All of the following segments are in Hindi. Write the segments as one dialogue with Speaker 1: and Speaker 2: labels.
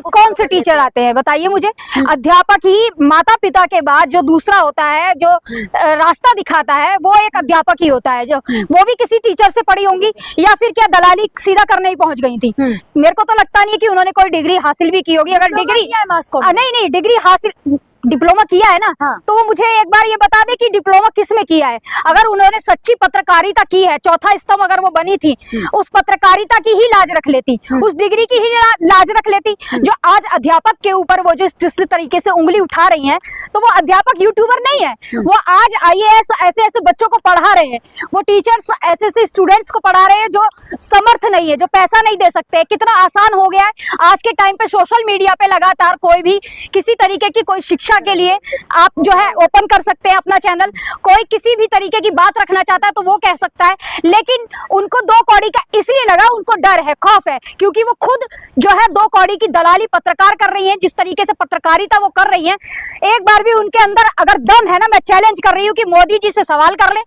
Speaker 1: कौन से टीचर आते हैं बताइए मुझे। अध्यापक ही माता पिता के बाद जो दूसरा होता है, जो रास्ता दिखाता है, वो एक अध्यापक ही होता है। जो वो भी किसी टीचर से पढ़ी होंगी या फिर क्या दलाली सीधा करने ही पहुंच गई थी। मेरे को तो लगता नहीं है कि उन्होंने कोई डिग्री हासिल भी की होगी। अगर डिग्री नहीं डिग्री हासिल डिप्लोमा किया है ना, तो वो मुझे एक बार ये बता दे कि डिप्लोमा किस में किया है। अगर उन्होंने सच्ची पत्रकारिता की है, चौथा स्तंभ अगर वो बनी थी, उस पत्रकारिता की ही लाज रख लेती, उस डिग्री की ही लाज रख लेती। जो आज अध्यापक के ऊपर वो जिस तरीके से उंगली उठा रही हैं, तो वो अध्यापक यूट्यूबर नहीं है। वो आज IAS ऐसे ऐसे बच्चों को पढ़ा रहे हैं, वो टीचर्स ऐसे ऐसे स्टूडेंट्स को पढ़ा रहे हैं जो समर्थ नहीं है, जो पैसा नहीं दे सकते। कितना आसान हो गया है आज के टाइम पे सोशल मीडिया पे लगातार कोई भी किसी तरीके की कोई शिक्षा के लिए आप जो है ओपन कर सकते हैं अपना चैनल। कोई किसी भी तरीके की बात रखना चाहता है तो वो कह सकता है, लेकिन उनको 2 कौड़ी का इसलिए लगा, उनको डर है, खौफ है, क्योंकि वो खुद जो है 2 कौड़ी की दलाली पत्रकार कर रही हैं। जिस तरीके से पत्रकारिता वो कर रही हैं, एक बार भी उनके अंदर अगर दम है ना, मैं चैलेंज कर रही हूँ कि मोदी जी से सवाल कर ले,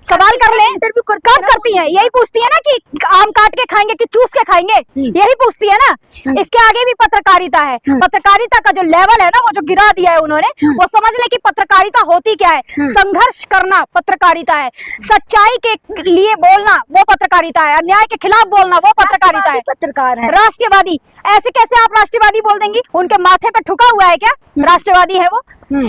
Speaker 1: इंटरव्यू कब करती हैं? यही पूछती है ना कि आम काट के खाएंगे कि चूस के खाएंगे, यही पूछती है ना। इसके आगे भी पत्रकारिता है। पत्रकारिता का जो लेवल है ना, वो जो गिरा दिया है उन्होंने, वो समझ ले कि पत्रकारिता होती क्या है। संघर्ष करना पत्रकारिता है, सच्चाई के लिए बोलना वो पत्रकारिता है, अन्याय के खिलाफ बोलना वो पत्रकारिता है। पत्रकार है राष्ट्रवादी, ऐसे कैसे आप राष्ट्रवादी बोल देंगी? उनके माथे पे ठुका हुआ है क्या राष्ट्रवादी है वो?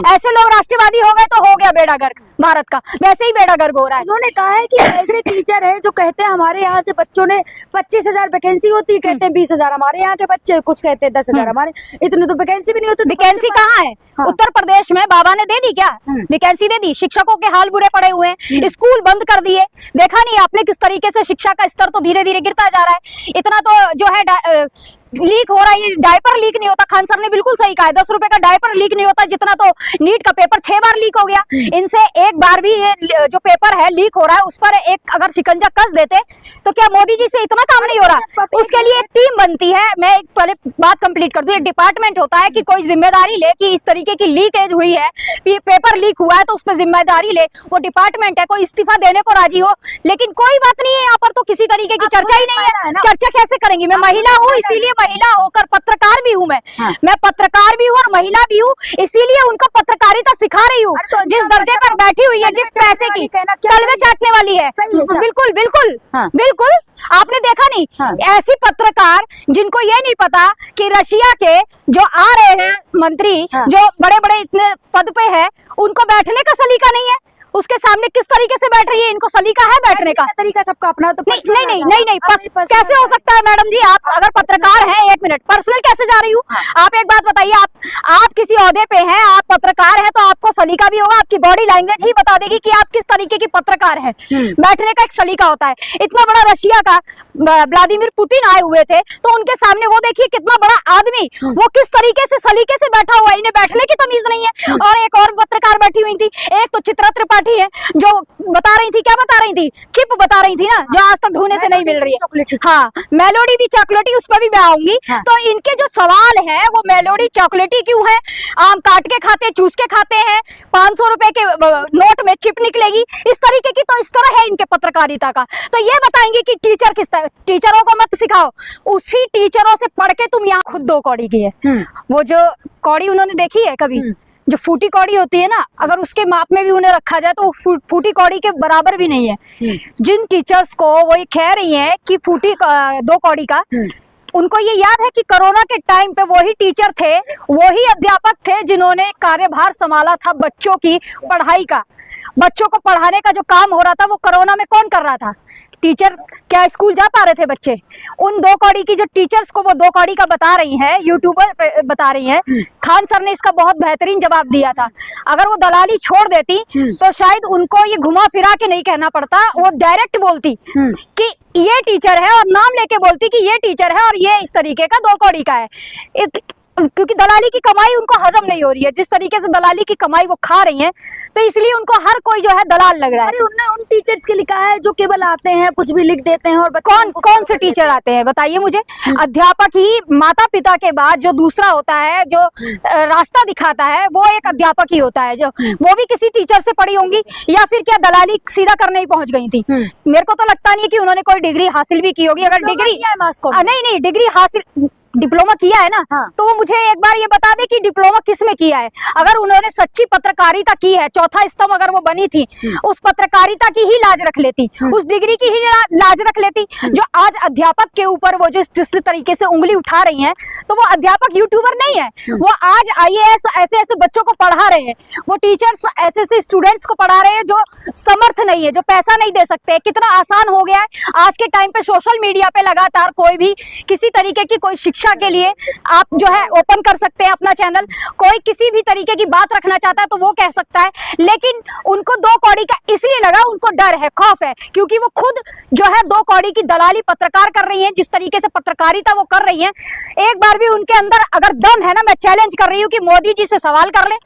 Speaker 1: ऐसे लोग राष्ट्रवादी हो गए तो हो गया बेड़ा गर्क भारत का, वैसे ही बेड़ा गर्क हो रहा है।
Speaker 2: उन्होंने कहा है कि ऐसे टीचर है जो कहते हैं हमारे यहाँ से बच्चों ने 25,000 वैकेंसी होती है, कहते हैं 20,000 हमारे यहाँ के बच्चे, कुछ कहते हैं 10,000 हमारे, इतनी तो वैकेंसी भी नहीं होती।
Speaker 1: वैकेंसी कहाँ है? उत्तर प्रदेश में बाबा ने दे दी क्या वैकेंसी? दे दी। शिक्षकों के हाल बुरे पड़े हुए हैं, स्कूल बंद कर दिए। देखा नहीं आपने किस तरीके से शिक्षा का स्तर तो धीरे धीरे गिरता जा रहा है। इतना तो जो है लीक हो रहा है, डायपर लीक नहीं होता। खान सर ने बिल्कुल सही कहा है, 10 रुपए का डायपर लीक नहीं होता, जितना तो नीट का पेपर 6 बार लीक हो गया। इनसे एक बार भी ये जो पेपर है लीक हो रहा है, उस पर एक अगर शिकंजा कस देते तो क्या मोदी जी से इतना काम नहीं हो रहा? उसके लिए एक टीम बनती है। मैं एक पहले बात कंप्लीट कर दूं, एक डिपार्टमेंट होता है कि कोई जिम्मेदारी ले कि इस तरीके की लीकेज हुई है, पेपर लीक हुआ है तो उस पर जिम्मेदारी ले, वो डिपार्टमेंट है। कोई इस्तीफा देने को राजी हो, लेकिन कोई बात नहीं है यहाँ पर, तो किसी तरीके की चर्चा ही नहीं है। चर्चा कैसे करेंगी? मैं महिला हूँ, इसीलिए महिला होकर पत्रकार भी हूँ। मैं पत्रकार भी हूँ और महिला भी हूँ, इसीलिए उनको पत्रकारिता सिखा रही हूँ। जिस दर्जे पर बैठी हुई है, जिस पैसे की तलवे चाटने वाली है, बिल्कुल बिल्कुल बिल्कुल। आपने देखा नहीं ऐसी पत्रकार जिनको ये नहीं पता कि रशिया के जो आ रहे हैं मंत्री, जो बड़े बड़े इतने पद पे है, उनको बैठने का सलीका नहीं है। उसके सामने किस तरीके से बैठ रही है? इनको सलीका है बैठने का?
Speaker 2: तरीका सबका अपना तो
Speaker 1: नहीं कैसे हो सकता है मैडम जी? आप अगर पत्रकार हैं, 1 मिनट, पर्सनल कैसे जा रही हूँ? आप एक बात बताइए, आप किसी ओहदे पे हैं, आप पत्रकार हैं, तो आपको सलीका भी होगा। आपकी बॉडी लैंग्वेज ही बता देगी कि आप किस तरीके की पत्रकार हैं। बैठने का एक सलीका होता है। इतना बड़ा रशिया का व्लादिमीर पुतिन आए हुए थे, तो उनके सामने वो देखिए कितना बड़ा आदमी, वो किस तरीके से सलीके से बैठा हुआ है। इन्हें बैठने की तमीज नहीं है। और एक और पत्रकार बैठी हुई थी, एक तो चित्रा त्रिपाठी है, जो बता रही थी, क्या बता रही थी? चिप बता रही थी ना, जो आज तक ढूंढने से नहीं मिल रही है। हाँ, मेलोडी भी चॉकलेटी, उस पर भी मैं आऊंगी। तो इनके जो सवाल है वो मेलोडी चॉकलेटी क्यों है? आम काट के खाते, चूस के खाते हैं, 500 रुपए के नोट में चिप निकलेगी, इस तरीके की तो इस तरह है इनके पत्रकारिता का। तो ये बताएंगे कि टीचर किस तरह? टीचरों को मत सिखाओ, उसी टीचरों से पढ़ के तुम यहाँ खुद 2 कौड़ी की है। वो जो कौड़ी उन्होंने देखी है कभी? जो फूटी कौड़ी होती है ना, अगर उसके माप में भी उन्हें रखा जाए तो फूटी कौड़ी के बराबर भी नहीं है। जिन टीचर्स को वो ये कह रही हैं कि फूटी 2 कौड़ी का, उनको ये याद है कि कोरोना के टाइम पे वही टीचर थे, वही अध्यापक थे जिन्होंने कार्यभार संभाला था बच्चों की पढ़ाई का। बच्चों को पढ़ाने का जो काम हो रहा था वो कोरोना में कौन कर रहा था? टीचर। क्या स्कूल जा पा रहे थे बच्चे? उन 2 कौड़ी की जो टीचर्स को वो 2 कौड़ी का बता रही हैं, यूट्यूबर बता रही हैं। खान सर ने इसका बहुत बेहतरीन जवाब दिया था। अगर वो दलाली छोड़ देती तो शायद उनको ये घुमा फिरा के नहीं कहना पड़ता, वो डायरेक्ट बोलती कि ये टीचर है और नाम लेके बोलती कि ये टीचर है और ये इस तरीके का 2 कौड़ी का है। क्योंकि दलाली की कमाई उनको हजम नहीं हो रही है, जिस तरीके से दलाली की कमाई वो खा रही हैं, तो इसलिए उनको हर कोई जो है दलाल लग रहा है।
Speaker 2: अरे उनने उन टीचर्स के लिखा है जो केवल आते हैं, कुछ भी लिख देते हैं। और
Speaker 1: कौन से टीचर आते हैं बताइए मुझे? अध्यापक ही माता पिता के बाद जो दूसरा होता है, जो रास्ता दिखाता है, वो एक अध्यापक ही होता है। जो वो भी किसी टीचर से पढ़ी होंगी या फिर क्या दलाली सीधा करने ही पहुंच गई थी। मेरे को तो लगता नहीं कि उन्होंने कोई डिग्री हासिल भी की होगी। अगर डिग्री नहीं डिग्री हासिल डिप्लोमा किया है ना,
Speaker 2: हाँ।
Speaker 1: तो वो मुझे एक बार ये बता दे कि डिप्लोमा किस में किया है। अगर उन्होंने सच्ची पत्रकारिता की है, चौथा स्तंभ अगर वो बनी थी, उस पत्रकारिता की ही लाज रख लेती, उस डिग्री की ही लाज रख लेती। जो आज अध्यापक के ऊपर वो जिस तरीके से उंगली उठा रही हैं, तो वो अध्यापक यूट्यूबर नहीं है, वो आज IAS ऐसे ऐसे बच्चों को पढ़ा रहे हैं, वो टीचर्स ऐसे ऐसे स्टूडेंट्स को पढ़ा रहे हैं जो समर्थ नहीं है, जो पैसा नहीं दे सकते। कितना आसान हो गया है आज के टाइम पे सोशल मीडिया पे लगातार कोई भी किसी तरीके की कोई शिक्षा के लिए आप जो है ओपन कर सकते हैं अपना चैनल। कोई किसी भी तरीके की बात रखना चाहता है तो वो कह सकता है, लेकिन उनको 2 कौड़ी का इसलिए लगा, उनको डर है, खौफ है, क्योंकि वो खुद जो है 2 कौड़ी की दलाली पत्रकार कर रही हैं। जिस तरीके से पत्रकारिता वो कर रही हैं, एक बार भी उनके अंदर अगर दम है ना, मैं चैलेंज कर रही हूँ कि मोदी जी से सवाल कर ले,